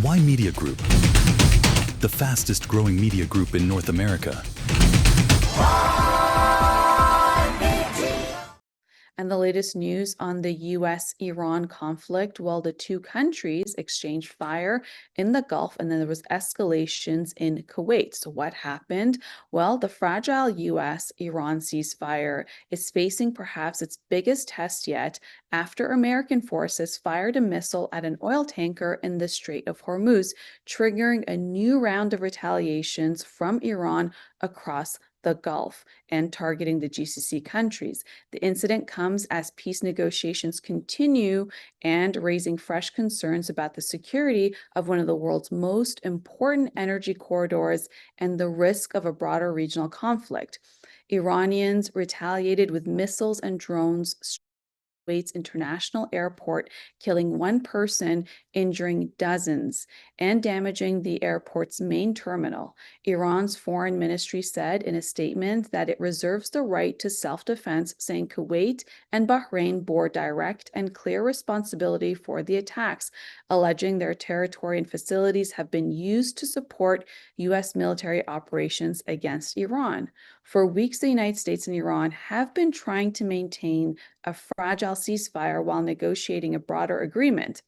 Why Media Group? The fastest growing media group in North America. And the latest news on the US-Iran conflict, well, the two countries exchanged fire in the Gulf, and then there was escalations in Kuwait. So what happened? Well, the fragile US-Iran ceasefire is facing perhaps its biggest test yet after American forces fired a missile at an oil tanker in the Strait of Hormuz, triggering a new round of retaliations from Iran across the Gulf and targeting the GCC countries. The incident comes as peace negotiations continue and raising fresh concerns about the security of one of the world's most important energy corridors and the risk of a broader regional conflict. Iranians retaliated with missiles and drones Kuwait's international airport, killing one person, injuring dozens, and damaging the airport's main terminal. Iran's foreign ministry said in a statement that it reserves the right to self-defense, saying Kuwait and Bahrain bore direct and clear responsibility for the attacks, alleging their territory and facilities have been used to support U.S. military operations against Iran. For weeks, the United States and Iran have been trying to maintain a fragile ceasefire while negotiating a broader agreement.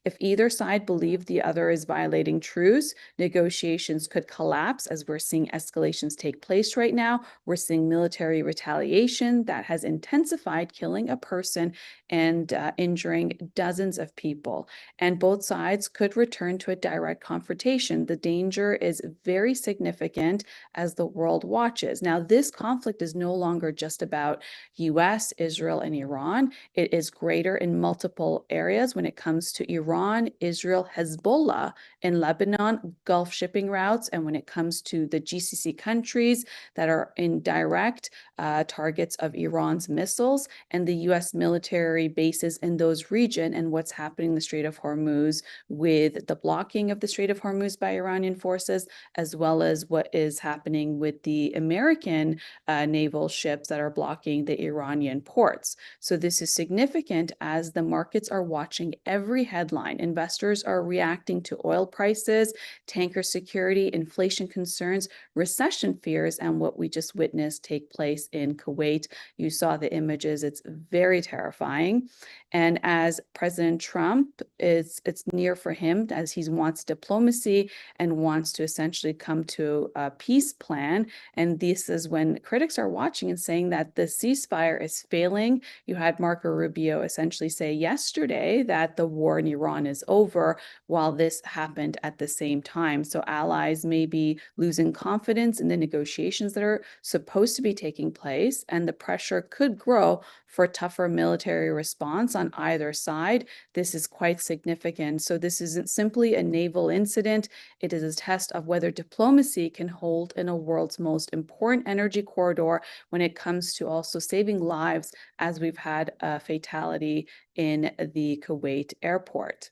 If either side believed the other is violating truce, negotiations could collapse as we're seeing escalations take place right now. We're seeing military retaliation that has intensified, killing a person and injuring dozens of people. And both sides could return to a direct confrontation. The danger is very significant as the world watches. Now, this conflict is no longer just about US, Israel, and Iran. It is greater in multiple areas when it comes to Iran, Israel, Hezbollah in Lebanon, Gulf shipping routes, and when it comes to the GCC countries that are in direct targets of Iran's missiles, and the U.S. military bases in those regions, and what's happening in the Strait of Hormuz with the blocking of the Strait of Hormuz by Iranian forces, as well as what is happening with the American naval ships that are blocking the Iranian ports. So this is significant as the markets are watching every headline. Investors are reacting to oil prices, tanker security, inflation concerns, recession fears, and what we just witnessed take place in Kuwait. You saw the images. It's very terrifying. And as President Trump it's near for him as he wants diplomacy and wants to essentially come to a peace plan. And this is when critics are watching and saying that the ceasefire is failing. You had Marco Rubio essentially say yesterday that the war in Iran is over, while this happened at the same time. So allies may be losing confidence in the negotiations that are supposed to be taking place, and the pressure could grow for tougher military response on either side. This is quite significant. So this isn't simply a naval incident. It is a test of whether diplomacy can hold in a world's most important energy corridor when it comes to also saving lives, as we've had a fatality in the Kuwait airport.